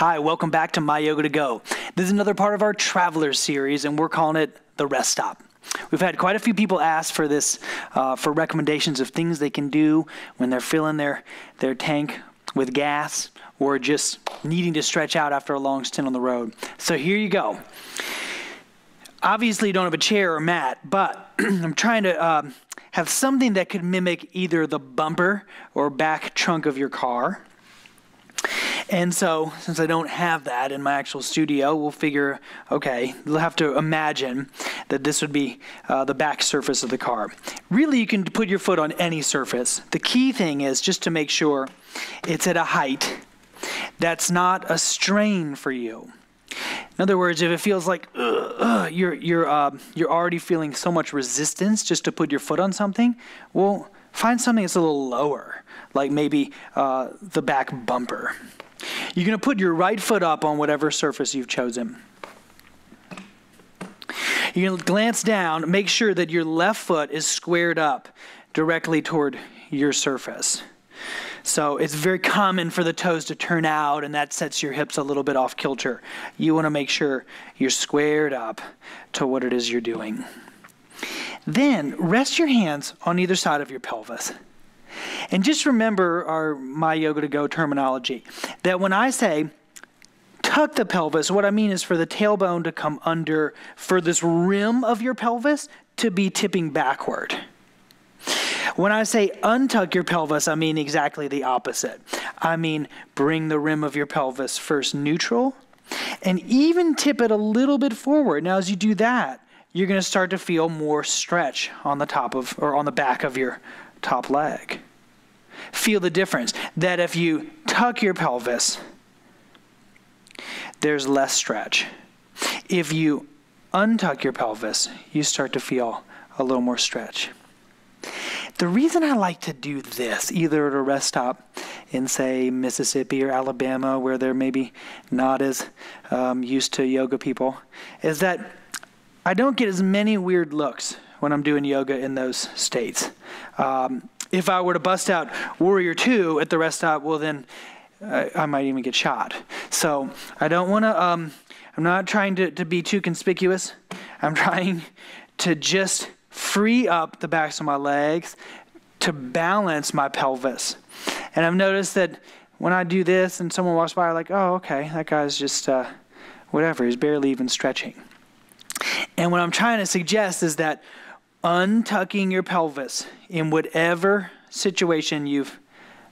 Hi, welcome back to My Yoga to Go. This is another part of our Travelers series, and we're calling it the Rest Stop. We've had quite a few people ask for this, for recommendations of things they can do when they're filling their tank with gas or just needing to stretch out after a long stint on the road. So here you go. Obviously, you don't have a chair or mat, but I'm trying to have something that could mimic either the bumper or back trunk of your car. And so, since I don't have that in my actual studio, we'll figure, okay, we'll have to imagine that this would be the back surface of the car. Really, you can put your foot on any surface. The key thing is just to make sure it's at a height that's not a strain for you. In other words, if it feels like you're already feeling so much resistance just to put your foot on something, well, find something that's a little lower, like maybe the back bumper. You're going to put your right foot up on whatever surface you've chosen. You're going to glance down, make sure that your left foot is squared up directly toward your surface. So it's very common for the toes to turn out, and that sets your hips a little bit off kilter. You want to make sure you're squared up to what it is you're doing. Then rest your hands on either side of your pelvis. And just remember our My Yoga to Go terminology, that when I say tuck the pelvis, what I mean is for the tailbone to come under, for this rim of your pelvis to be tipping backward. When I say untuck your pelvis, I mean exactly the opposite. I mean bring the rim of your pelvis first neutral and even tip it a little bit forward. Now as you do that, you're going to start to feel more stretch on the top of, or on the back of your top leg. Feel the difference, that if you tuck your pelvis, there's less stretch. If you untuck your pelvis, you start to feel a little more stretch. The reason I like to do this, either at a rest stop in, say, Mississippi or Alabama, where they're maybe not as used to yoga people, is that I don't get as many weird looks when I'm doing yoga in those states. If I were to bust out Warrior 2 at the rest stop, well then I might even get shot. So I don't want to, I'm not trying to be too conspicuous. I'm trying to just free up the backs of my legs to balance my pelvis. And I've noticed that when I do this and someone walks by, I'm like, oh, okay, that guy's just, whatever, he's barely even stretching. And what I'm trying to suggest is that untucking your pelvis in whatever situation you've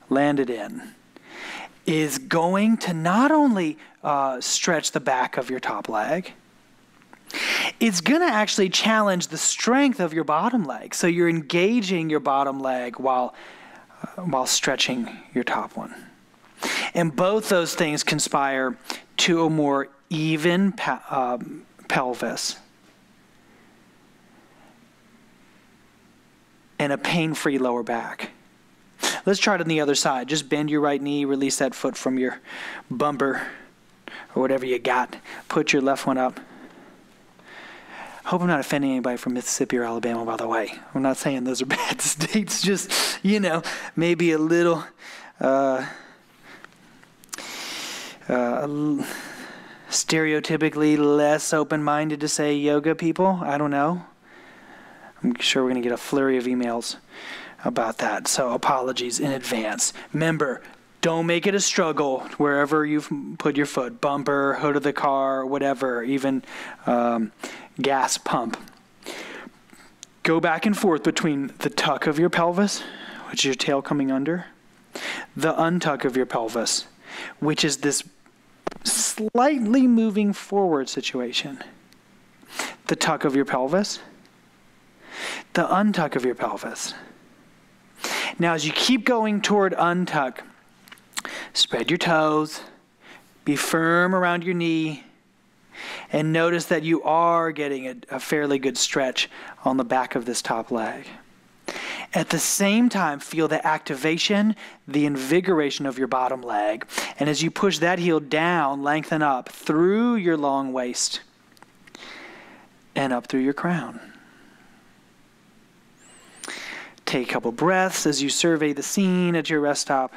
landed in is going to not only stretch the back of your top leg, it's going to actually challenge the strength of your bottom leg. So you're engaging your bottom leg while stretching your top one. And both those things conspire to a more even pelvis and a pain-free lower back. Let's try it on the other side. Just bend your right knee, release that foot from your bumper or whatever you got. Put your left one up. Hope I'm not offending anybody from Mississippi or Alabama, by the way. I'm not saying those are bad states, just, maybe a little stereotypically less open-minded to say yoga people. I don't know. I'm sure we're going to get a flurry of emails about that, so apologies in advance. Remember, don't make it a struggle wherever you've put your foot, bumper, hood of the car, whatever, even gas pump. Go back and forth between the tuck of your pelvis, which is your tail coming under, the untuck of your pelvis, which is this slightly moving forward situation, the tuck of your pelvis, the untuck of your pelvis. Now, as you keep going toward untuck, spread your toes, be firm around your knee, and notice that you are getting a fairly good stretch on the back of this top leg. At the same time, feel the activation, the invigoration of your bottom leg. And as you push that heel down, lengthen up through your long waist and up through your crown. Take a couple breaths as you survey the scene at your rest stop.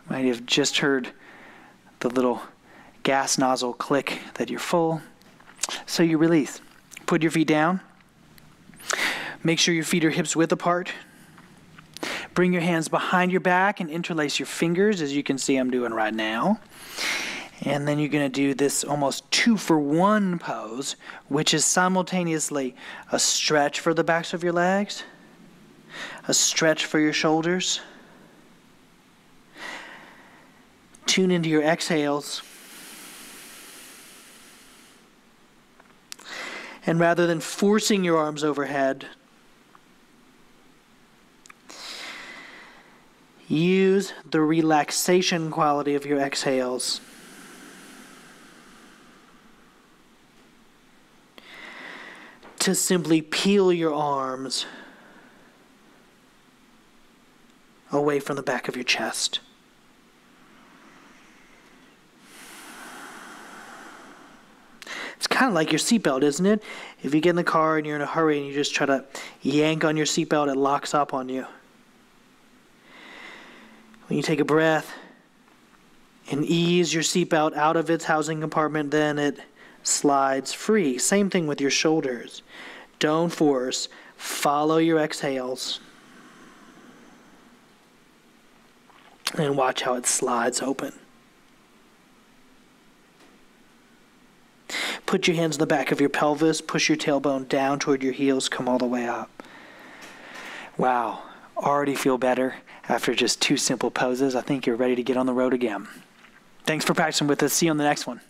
You might have just heard the little gas nozzle click that you're full. So you release. Put your feet down. Make sure your feet are hips width apart. Bring your hands behind your back and interlace your fingers, as you can see I'm doing right now. And then you're going to do this almost 2-for-1 pose, which is simultaneously a stretch for the backs of your legs, a stretch for your shoulders. Tune into your exhales. And rather than forcing your arms overhead, use the relaxation quality of your exhales to simply peel your arms away from the back of your chest. It's kind of like your seatbelt, isn't it? If you get in the car and you're in a hurry and you just try to yank on your seatbelt, it locks up on you. When you take a breath and ease your seatbelt out of its housing compartment, then it slides free. Same thing with your shoulders. Don't force. Follow your exhales. And watch how it slides open. Put your hands in the back of your pelvis. Push your tailbone down toward your heels. Come all the way up. Wow. Already feel better after just 2 simple poses. I think you're ready to get on the road again. Thanks for practicing with us. See you on the next one.